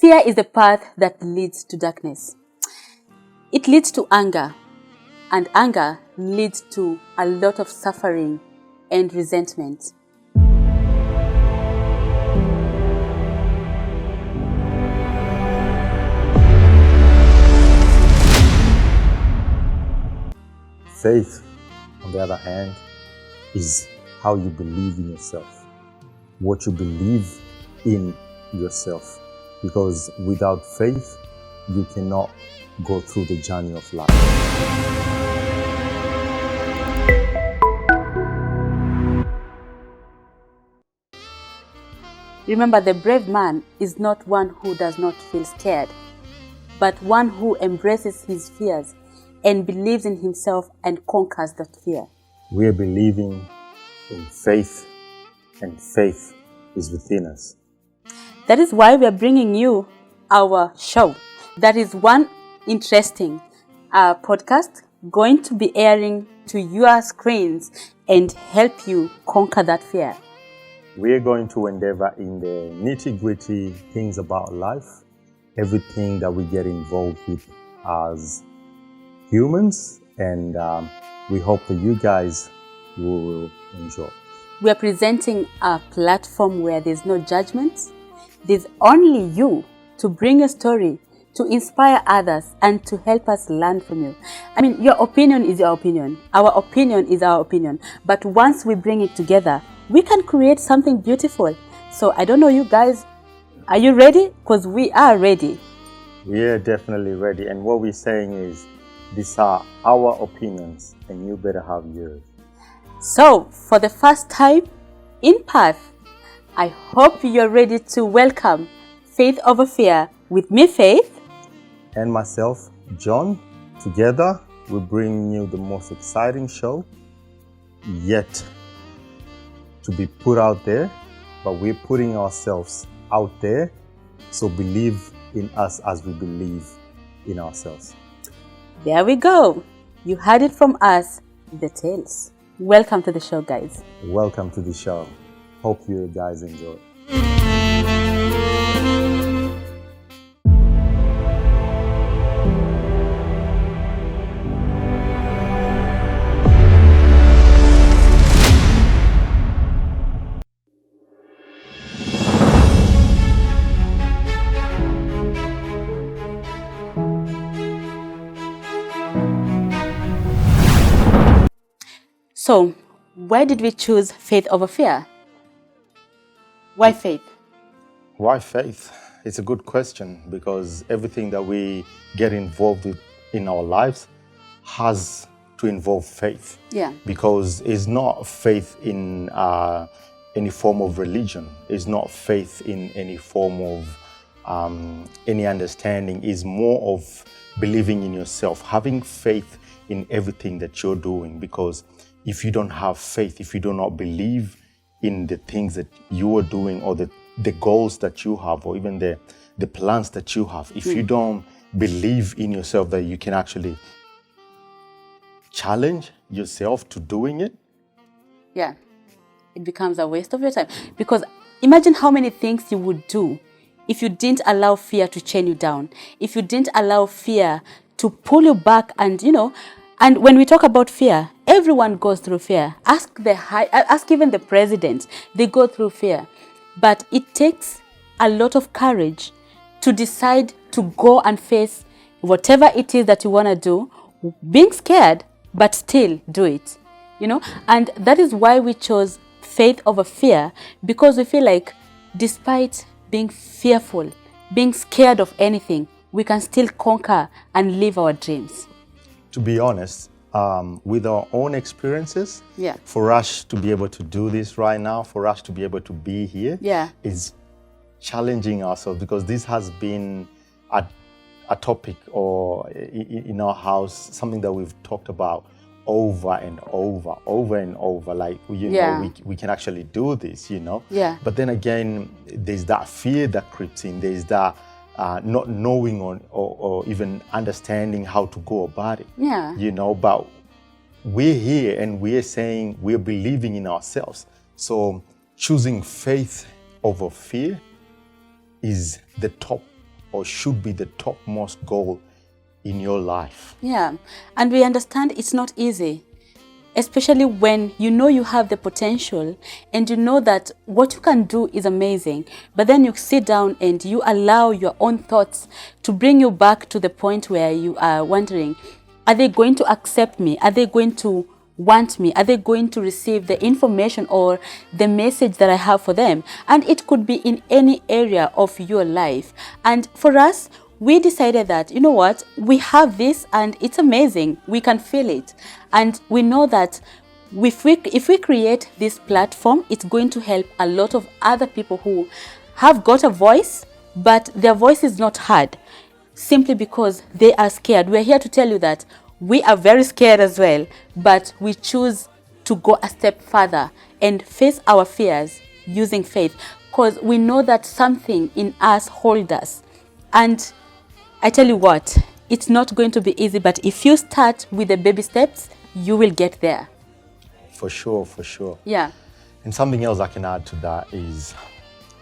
Fear is the path that leads to darkness. It leads to anger, and anger leads to a lot of suffering and resentment. Faith, on the other hand, is how you believe in yourself, what you believe in yourself. Because without faith, you cannot go through the journey of life. Remember, the brave man is not one who does not feel scared, but one who embraces his fears and believes in himself and conquers that fear. We are believing in faith, and faith is within us. That is why we are bringing you our show. That is one interesting podcast going to be airing to your screens and help you conquer that fear. We are going to endeavor in the nitty-gritty things about life, everything that we get involved with as humans, and we hope that you guys will enjoy. We are presenting a platform where there's no judgment. There's only you to bring a story, to inspire others, and to help us learn from you. I mean, your opinion is your opinion. Our opinion is our opinion. But once we bring it together, we can create something beautiful. So I don't know, you guys, are you ready? Because we are ready. We are definitely ready. And what we're saying is, these are our opinions, and you better have yours. So, for the first time in Perth, I hope you're ready to welcome Faithtoverfear with me, Faith. And myself, John. Together, we bring you the most exciting show yet to be put out there, but we're putting ourselves out there, so believe in us as we believe in ourselves. There we go. You heard it from us, the tales. Welcome to the show, guys. Welcome to the show. Hope you guys enjoy. So, why did we choose faith over fear? Why faith? Why faith? It's a good question, because everything that we get involved with in our lives has to involve faith. Yeah. Because it's not faith in any form of religion. It's not faith in any form of any understanding. It's more of believing in yourself, having faith in everything that you're doing. Because if you don't have faith, if you do not believe in the things that you are doing, or the goals that you have, or even the plans that you have, if you don't believe in yourself that you can actually challenge yourself to doing it, yeah, it becomes a waste of your time. Because imagine how many things you would do if you didn't allow fear to chain you down, if you didn't allow fear to pull you back. And and when we talk about fear, everyone goes through fear. Ask even the president, they go through fear. But it takes a lot of courage to decide to go and face whatever it is that you want to do, being scared, but still do it. And that is why we chose faith over fear, because we feel like despite being fearful, being scared of anything, we can still conquer and live our dreams. To be honest, with our own experiences, for us to be able to do this right now, for us to be able to be here, is challenging ourselves, because this has been a topic or in our house, something that we've talked about over and over, like, we can actually do this, But then again, there's that fear that creeps in. There's that not knowing or even understanding how to go about it. But we're here and we're saying we're believing in ourselves. So choosing faith over fear is the top or should be the topmost goal in your life. Yeah, and we understand it's not easy, especially when you know you have the potential and you know that what you can do is amazing, but then you sit down and you allow your own thoughts to bring you back to the point where you are wondering, are they going to accept me? Are they going to want me? Are they going to receive the information or the message that I have for them? And it could be in any area of your life. And for us, we decided that, you know what, we have this and it's amazing. We can feel it. And we know that if we create this platform, it's going to help a lot of other people who have got a voice, but their voice is not heard simply because they are scared. We're here to tell you that we are very scared as well, but we choose to go a step further and face our fears using faith, because we know that something in us holds us. And I tell you what, it's not going to be easy, but if you start with the baby steps, you will get there. For sure, for sure. Yeah. And something else I can add to that is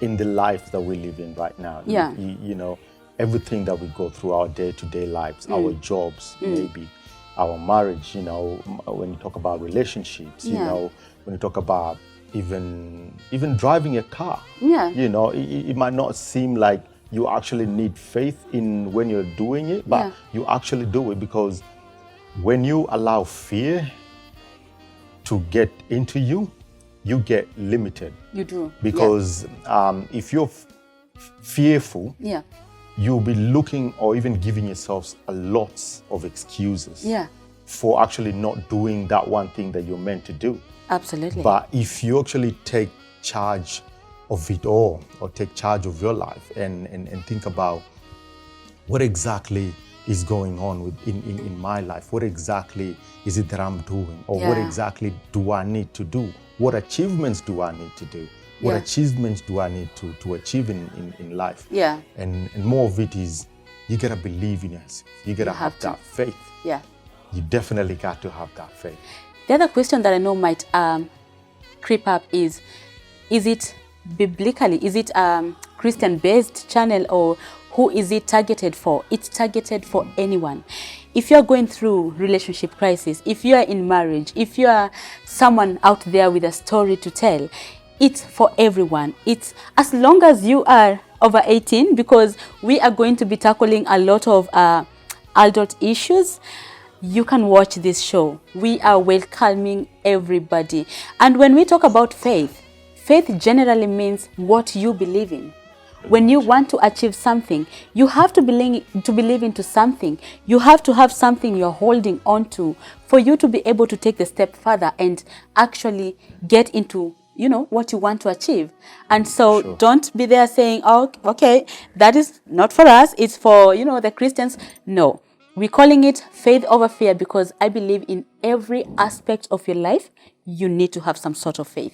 in the life that we live in right now. Yeah. You know, everything that we go through our day-to-day lives, our jobs, maybe our marriage, you know, when you talk about relationships, you know, when you talk about even driving a car, you know, it might not seem like you actually need faith in when you're doing it, but you actually do it, because when you allow fear to get into you, you get limited. You do. Because if you're fearful, you'll be looking or even giving yourselves a lot of excuses for actually not doing that one thing that you're meant to do. Absolutely. But if you actually take charge of it all, or take charge of your life and think about what exactly is going on in my life, what exactly is it that I'm doing, or what exactly do I need to do, what achievements do I need to do, what achievements do I need to achieve in life. And more of it is, you gotta believe in yourself. You gotta have that faith. You definitely got to have that faith. The other question that I know might creep up is it biblically, is it Christian-based channel, or who is it targeted for? It's targeted for anyone. If you're going through relationship crisis, if you are in marriage, if you are someone out there with a story to tell, it's for everyone. It's as long as you are over 18, because we are going to be tackling a lot of adult issues. You can watch this show. We are welcoming everybody. And when we talk about faith, faith generally means what you believe in. When you want to achieve something, you have to believe into something. You have to have something you're holding on to for you to be able to take the step further and actually get into, you know, what you want to achieve. And so don't be there saying, oh, okay, that is not for us. It's for, you know, the Christians. No, we're calling it faith over fear, because I believe in every aspect of your life, you need to have some sort of faith.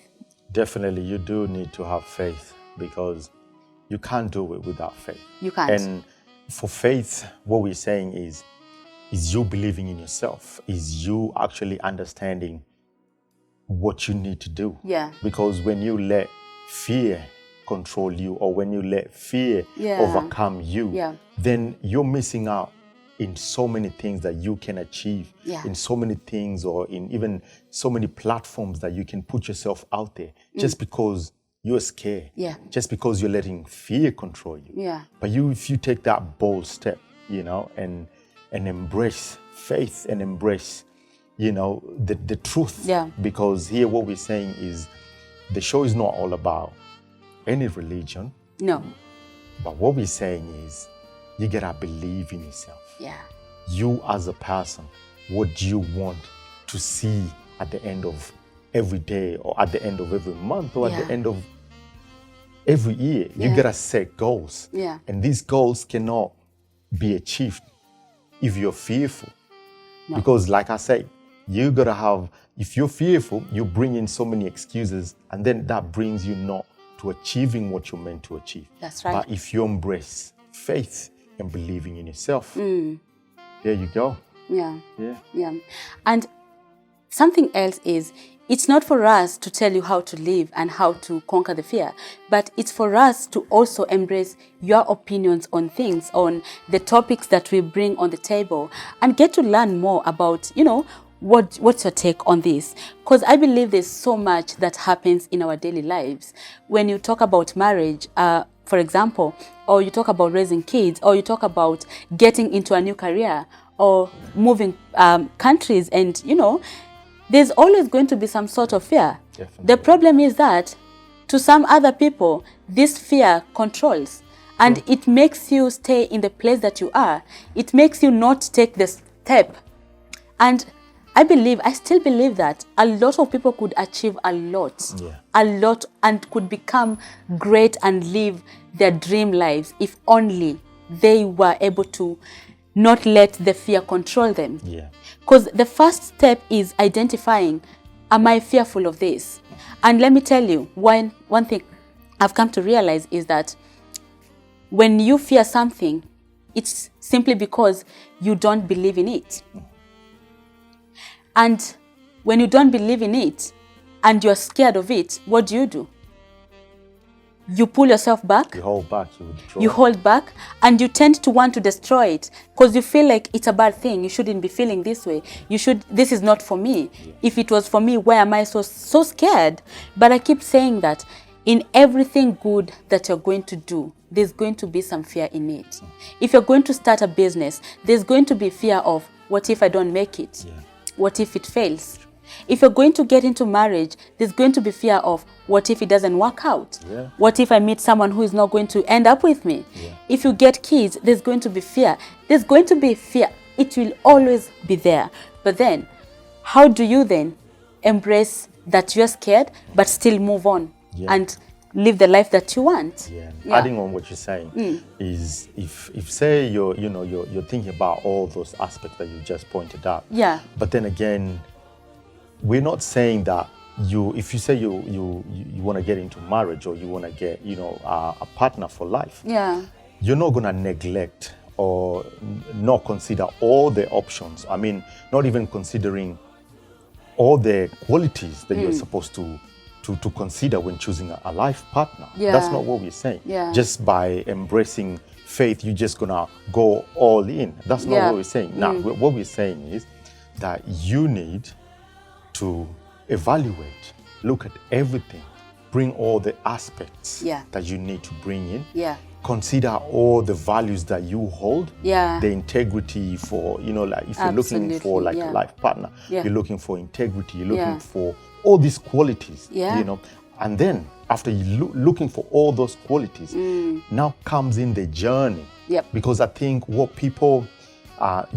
Definitely, you do need to have faith, because you can't do it without faith. You can't. And for faith, what we're saying is you believing in yourself, is you actually understanding what you need to do. Because when you let fear control you, or when you let fear overcome you, then you're missing out in so many things that you can achieve, in so many things, or in even so many platforms that you can put yourself out there, just because you're scared, just because you're letting fear control you. But if you take that bold step, you know, and embrace faith and embrace, you know, the truth. Because here what we're saying is, the show is not all about any religion. No. But what we're saying is, you gotta believe in yourself. You as a person, what do you want to see at the end of every day, or at the end of every month, or at the end of every year? You gotta set goals. And these goals cannot be achieved if you're fearful. Because like I said, you gotta have, if you're fearful, you bring in so many excuses, and then that brings you not to achieving what you're meant to achieve. That's right. But if you embrace faith and believing in yourself, there you go. And something else is, it's not for us to tell you how to live and how to conquer the fear, but it's for us to also embrace your opinions on things, on the topics that we bring on the table, and get to learn more about, what's your take on this? Because I believe there's so much that happens in our daily lives. When you talk about marriage, for example, or you talk about raising kids, or you talk about getting into a new career, or moving countries, and, there's always going to be some sort of fear. Definitely. The problem is that to some other people, this fear controls, and it makes you stay in the place that you are. It makes you not take the step. And I still believe that a lot of people could achieve a lot, and could become great and live their dream lives if only they were able to not let the fear control them. Yeah. Because the first step is identifying, am I fearful of this? And let me tell you, one thing I've come to realize is that when you fear something, it's simply because you don't believe in it. And when you don't believe in it and you're scared of it, what do? You pull yourself back. You hold back, you withdraw. You hold back, and you tend to want to destroy it because you feel like it's a bad thing. You shouldn't be feeling this way. This is not for me. Yeah. If it was for me, why am I so scared? But I keep saying that in everything good that you're going to do, there's going to be some fear in it. If you're going to start a business, there's going to be fear of, what if I don't make it? Yeah. What if it fails? If you're going to get into marriage, there's going to be fear of, what if it doesn't work out? Yeah. What if I meet someone who is not going to end up with me? Yeah. If you get kids, there's going to be fear. There's going to be fear. It will always be there. But then, how do you then embrace that you're scared, but still move on and live the life that you want? Yeah. Adding on what you're saying is, if say you're thinking about all those aspects that you just pointed out. Yeah. But then again, we're not saying that if you say you want to get into marriage, or you want to get a partner for life, you're not going to neglect or not consider all the options. I mean, not even considering all the qualities that you're supposed to consider when choosing a life partner. That's not what we're saying. Just by embracing faith, you're just going to go all in. That's not what we're saying. Now, what we're saying is that you need to evaluate, look at everything, bring all the aspects that you need to bring in. Consider all the values that you hold. The integrity for, like if you're looking for like a life partner, you're looking for integrity, you're looking for all these qualities, and then after you looking for all those qualities, now comes in the journey. Because I think what people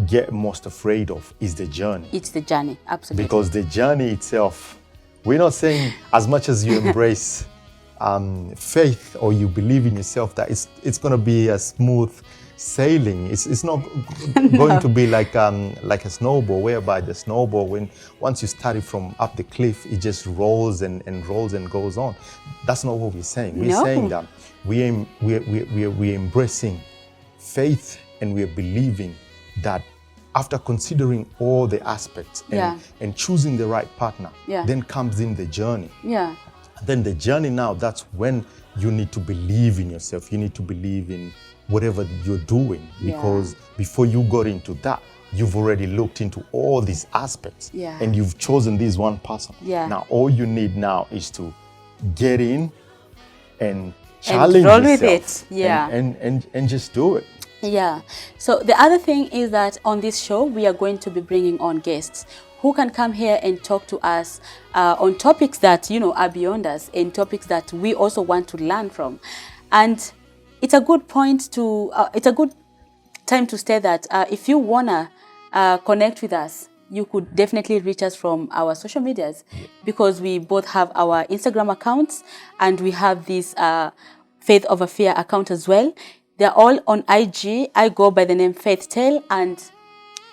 get most afraid of is the journey. It's the journey, absolutely. Because the journey itself, we're not saying as much as you embrace faith or you believe in yourself that it's going to be a smooth sailing. It's not going to be like a snowball, whereby the snowball, once you start it from up the cliff, it just rolls and rolls and goes on. That's not what we're saying. We're saying that we're embracing faith, and we're believing that after considering all the aspects and choosing the right partner, then comes in the journey. Then the journey now, that's when you need to believe in yourself. You need to believe in whatever you're doing, because before you got into that, you've already looked into all these aspects and you've chosen this one person. Now, all you need now is to get in and challenge yourself with it. And just do it. So the other thing is that on this show, we are going to be bringing on guests who can come here and talk to us on topics that, are beyond us, and topics that we also want to learn from. And it's a good point to, it's a good time to say that if you wanna connect with us, you could definitely reach us from our social medias, because we both have our Instagram accounts and we have this Faithoverfear account as well. They're all on IG. I go by the name Faithtail, and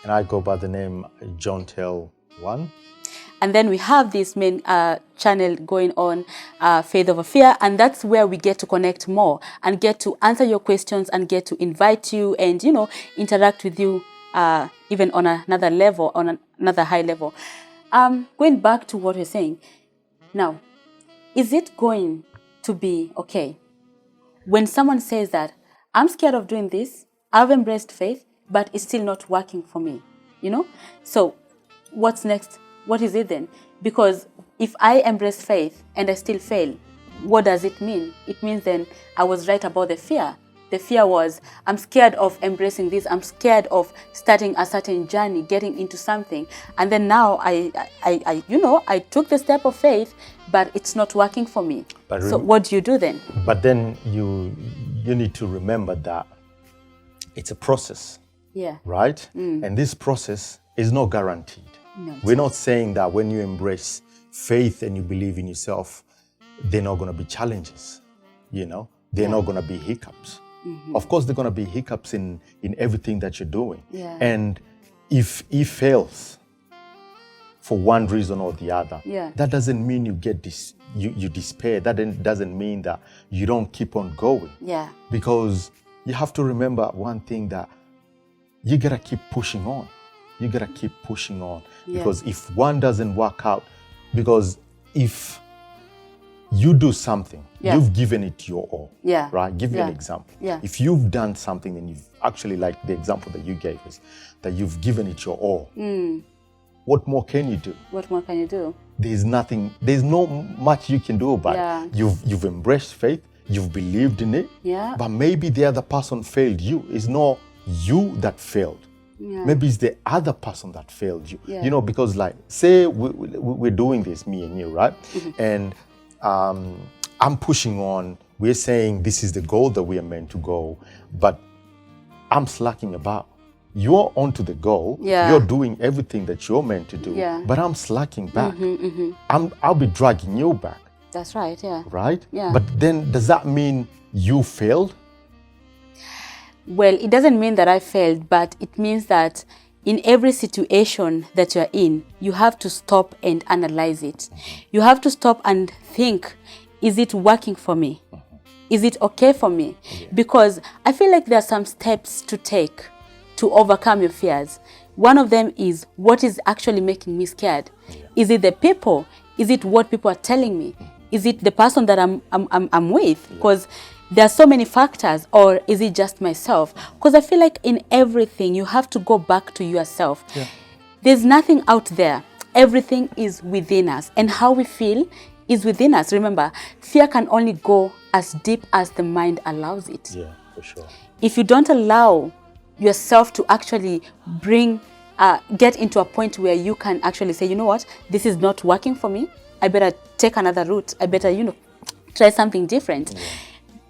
I go by the name Johntail1. And then we have this main channel going on, Faithoverfear, and that's where we get to connect more and get to answer your questions and get to invite you and, interact with you even on another level, on another high level. Going back to what you're saying, now, is it going to be okay when someone says that, I'm scared of doing this, I've embraced faith, but it's still not working for me, So what's next? What is it then? Because if I embrace faith and I still fail, what does it mean? It means then I was right about the fear. The fear was, I'm scared of embracing this. I'm scared of starting a certain journey, getting into something. And then now I took the step of faith, but it's not working for me. So what do you do then? But then you need to remember that it's a process. Yeah. Right? And this process is not guaranteed. No, we're not saying that when you embrace faith and you believe in yourself, there are not going to be challenges. There are not going to be hiccups. Mm-hmm. Of course, there are going to be hiccups in everything that you're doing. Yeah. And if it fails for one reason or the other, that doesn't mean you get you despair. That doesn't mean that you don't keep on going. Yeah. Because you have to remember one thing, that you got to keep pushing on. You got to keep pushing on. Because if one doesn't work out, because if you do something, you've given it your all, right? Give you an example. Yeah. If you've done something and you've actually, like the example that you gave us, that you've given it your all, what more can you do? What more can you do? There's no much you can do about it. You've embraced faith, you've believed in it, but maybe the other person failed you. It's not you that failed. Yeah. Maybe it's the other person that failed you. Yeah. Because like, say we're doing this, me and you, right? Mm-hmm. And I'm pushing on. We're saying this is the goal that we are meant to go, but I'm slacking about. You're onto the goal. Yeah. You're doing everything that you're meant to do, but I'm slacking back. Mm-hmm, mm-hmm. I'll be dragging you back. That's right, yeah. Right? Yeah. But then does that mean you failed? Well, it doesn't mean that I failed, but it means that in every situation that you're in, you have to stop and analyze it. You have to stop and think, is it working for me? Is it okay for me? Yeah. Because I feel like there are some steps to take to overcome your fears. One of them is, what is actually making me scared? Yeah. Is it the people? Is it what people are telling me? Is it the person that I'm with? Because there are so many factors. Or is it just myself? Because I feel like in everything, you have to go back to yourself. Yeah. There's nothing out there. Everything is within us. And how we feel is within us. Remember, fear can only go as deep as the mind allows it. Yeah, for sure. If you don't allow yourself to actually get into a point where you can actually say, you know what, this is not working for me. I better take another route. I better, try something different. Yeah.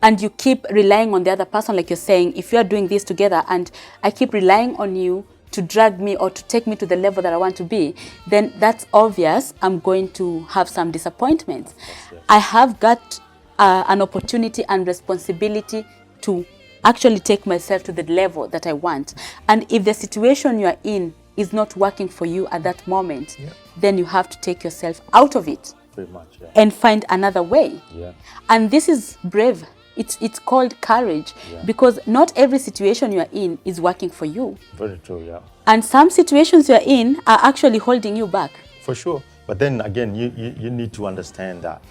And you keep relying on the other person, like you're saying, if you are doing this together and I keep relying on you to drag me or to take me to the level that I want to be, then that's obvious I'm going to have some disappointments. Yes. I have got an opportunity and responsibility to actually take myself to the level that I want. And if the situation you're in is not working for you at that moment, then you have to take yourself out of it. Pretty much, and find another way. Yeah. And this is brave. It's called courage, because not every situation you are in is working for you. Very true, yeah. And some situations you're in are actually holding you back. For sure. But then again, you need to understand that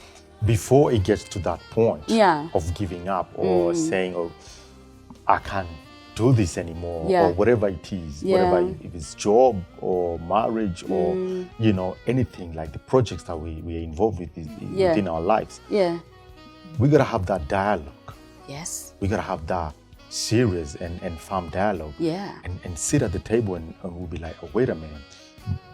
before it gets to that point of giving up or saying, oh, I can't do this anymore, or whatever it is, whatever, if it's job or marriage or, anything like the projects that we're involved with within our lives. Yeah. We got to have that dialogue. Yes. We got to have that serious and firm dialogue. Yeah. And sit at the table and we'll be like, oh, wait a minute.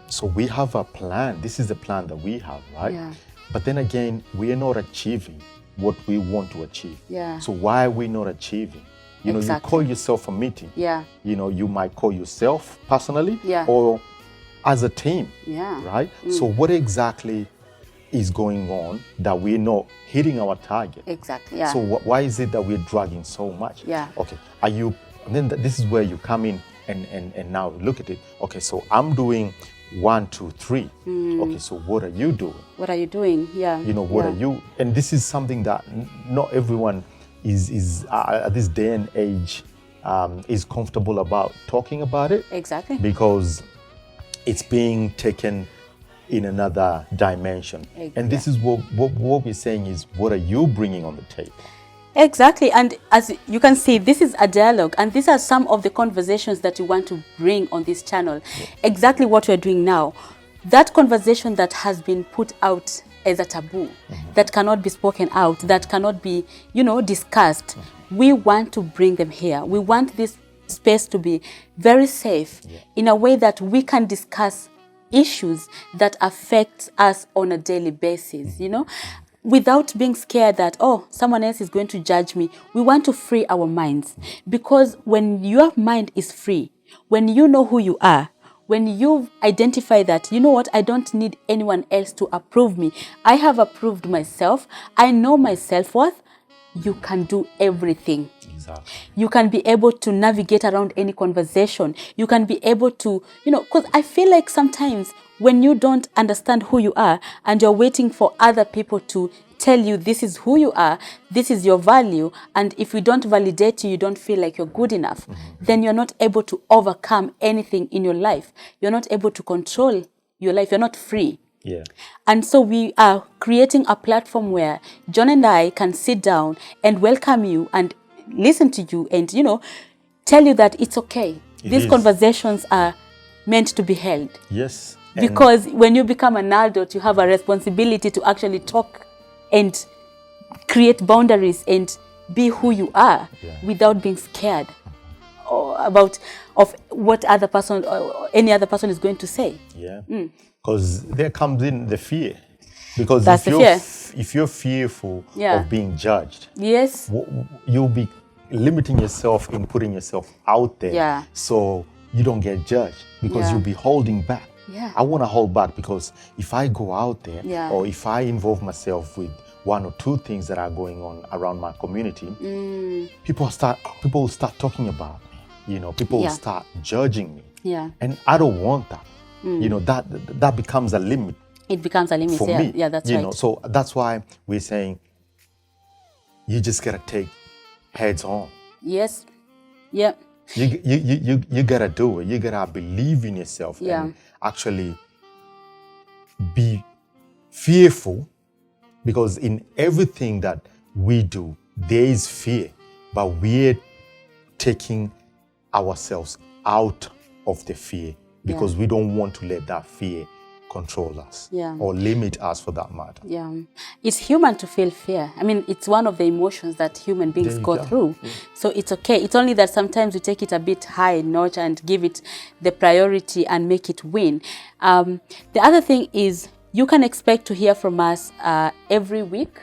So we have a plan. This is the plan that we have, right? Yeah. But then again, we are not achieving what we want to achieve. Yeah. So why are we not achieving? You call yourself a meeting. Yeah. You might call yourself personally or as a team. Yeah. Right? So what exactly is going on that we're not hitting our target? Exactly, yeah. So why is it that we're dragging so much? Yeah. Okay, and then this is where you come in and now look at it. Okay, so I'm doing 1, 2, 3. Okay, so what are you doing? What are you doing? Yeah. What are you? And this is something that not everyone is at this day and age is comfortable about talking about it. Exactly. Because it's being taken in another dimension. Exactly. And this is what we're saying is, what are you bringing on the table? Exactly. And as you can see, this is a dialogue, and these are some of the conversations that you want to bring on this channel. Yeah. Exactly what we're doing now. That conversation that has been put out as a taboo, that cannot be spoken out, that cannot be, discussed. We want to bring them here. We want this space to be very safe in a way that we can discuss issues that affect us on a daily basis, without being scared that, someone else is going to judge me. We want to free our minds, because when your mind is free, when you know who you are, when you identify that, you know what, I don't need anyone else to approve me. I have approved myself. I know my self-worth. You can do everything. Exactly. You can be able to navigate around any conversation. You can be able to, because I feel like sometimes when you don't understand who you are and you're waiting for other people to tell you this is who you are, this is your value, and if we don't validate you, you don't feel like you're good enough, then you're not able to overcome anything in your life. You're not able to control your life. You're not free. Yeah. And so we are creating a platform where John and I can sit down and welcome you and listen to you and, tell you that it's okay. These conversations are meant to be held. Yes. Because when you become an adult, you have a responsibility to actually talk and create boundaries and be who you are without being scared of what other person or any other person is going to say. Yeah. Because there comes in the fear. Because if you're fearful of being judged, you'll be limiting yourself in putting yourself out there, so you don't get judged, because you'll be holding back. I want to hold back, because if I go out there or if I involve myself with one or two things that are going on around my community, people will start talking about me. People will start judging me. And I don't want that. That becomes a limit. It becomes a limit for me. Yeah, that's right. So that's why we're saying you just gotta take heads on. Yes. Yeah. You gotta do it. You gotta believe in yourself and actually be fearful, because in everything that we do, there is fear, but we're taking ourselves out of the fear, because we don't want to let that fear control us or limit us, for that matter. Yeah, it's human to feel fear. I mean, it's one of the emotions that human beings go through. So it's okay. It's only that sometimes we take it a bit high notch and give it the priority and make it win. The other thing is, you can expect to hear from us every week,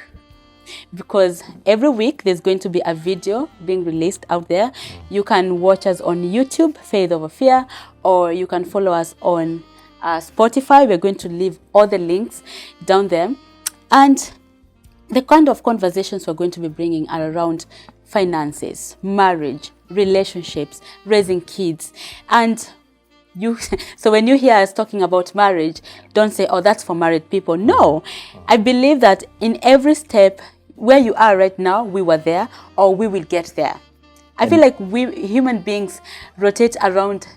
because every week there's going to be a video being released out there. You can watch us on YouTube, Faithoverfear, or you can follow us on Spotify. We're going to leave all the links down there. And the kind of conversations we're going to be bringing are around finances, marriage, relationships, raising kids. And so when you hear us talking about marriage, don't say, that's for married people. No, I believe that in every step where you are right now, we were there, or we will get there. I feel like we human beings rotate around,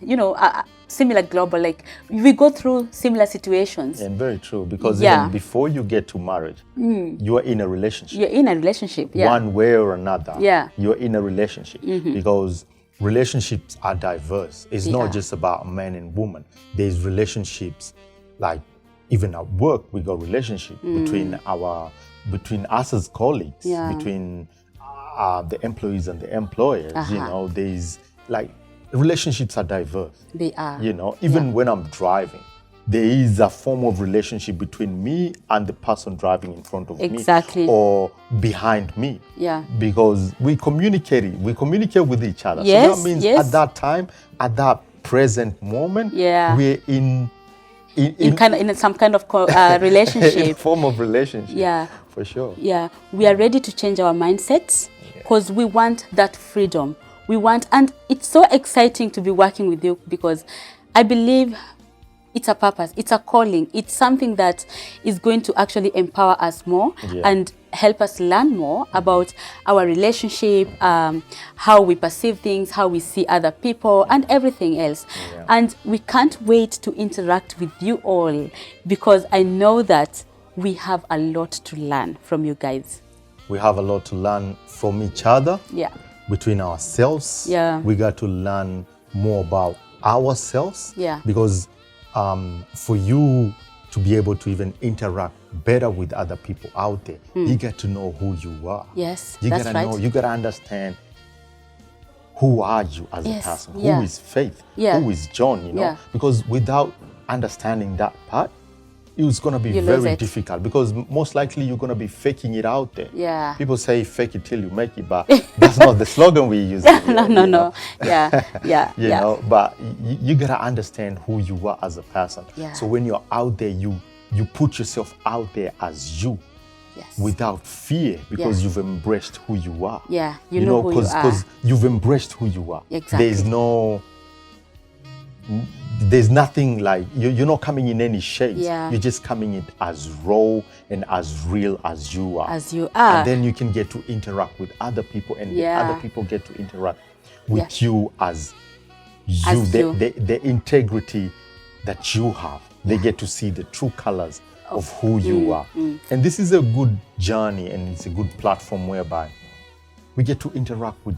similar global, like we go through similar situations. And very true, because even before you get to marriage, you are in a relationship. You're in a relationship, one way or another. You're in a relationship, because relationships are diverse. It's not just about man and woman. There's relationships, like even at work, we got relationship between us as colleagues, between the employees and the employers. There's like, relationships are diverse. They are. Even when I'm driving, there is a form of relationship between me and the person driving in front of me or behind me. Because we communicate with each other. Yes, so that means at that time, at that present moment, we're in some kind of relationship. A form of relationship. Yeah. For sure. Yeah. We are ready to change our mindsets, because we want that freedom. And it's so exciting to be working with you, because I believe it's a purpose, it's a calling, it's something that is going to actually empower us more and help us learn more about our relationship, how we perceive things, how we see other people, and everything else. Yeah. And we can't wait to interact with you all, because I know that we have a lot to learn from you guys. We have a lot to learn from each other. Yeah. Between ourselves. Yeah. We got to learn more about ourselves. Yeah. Because for you to be able to even interact better with other people out there, you get to know who you are. Yes, you that's gotta right. know, you gotta understand who are you as a person, yeah. who is Faith, yeah. who is John, you know? Yeah. Because without understanding that part, it's going to be very difficult, because most likely you're going to be faking it out there. Yeah. People say fake it till you make it, but that's not the slogan we use. No. Yeah. You know, but you got to understand who you are as a person. Yeah. So when you're out there, you put yourself out there as you. Yes. Without fear, because you've embraced who you are. Yeah, you know who you are. Because you've embraced who you are. Exactly. There's nothing like, you're not coming in any shades. Yeah. You're just coming in as raw and as real as you are. As you are. And then you can get to interact with other people, and the other people get to interact with you as you. The integrity that you have. They get to see the true colors of who you are. And this is a good journey, and it's a good platform whereby we get to interact with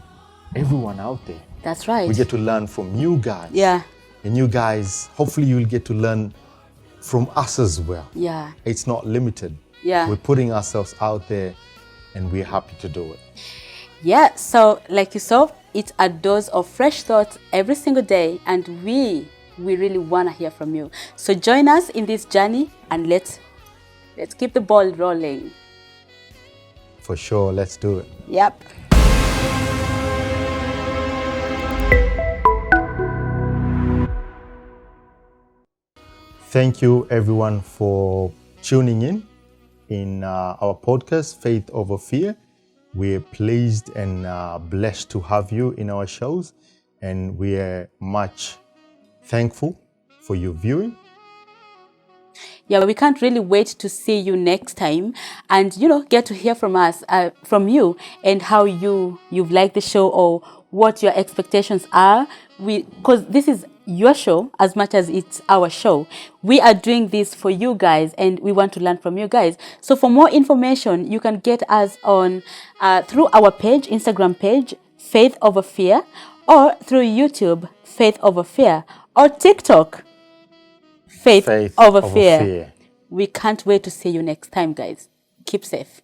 everyone out there. That's right. We get to learn from you guys. Yeah. And you guys, hopefully you'll get to learn from us as well. Yeah. It's not limited. Yeah. We're putting ourselves out there, and we're happy to do it. Yeah, so like you saw, it's a dose of fresh thoughts every single day, and we really want to hear from you. So join us in this journey, and let's keep the ball rolling. For sure, let's do it. Yep. Thank you everyone for tuning in our podcast, Faith Over Fear. We're pleased and blessed to have you in our shows, and we are much thankful for your viewing. Yeah, we can't really wait to see you next time, and get to hear from us, from you, and how you've liked the show, or what your expectations are. Because this is your show as much as it's our show. We are doing this for you guys, and we want to learn from you guys. So for more information, you can get us on through our page, Instagram page, Faith Over Fear, or through YouTube, Faith Over Fear, or TikTok, Faith Over Fear. We can't wait to see you next time, guys. Keep safe.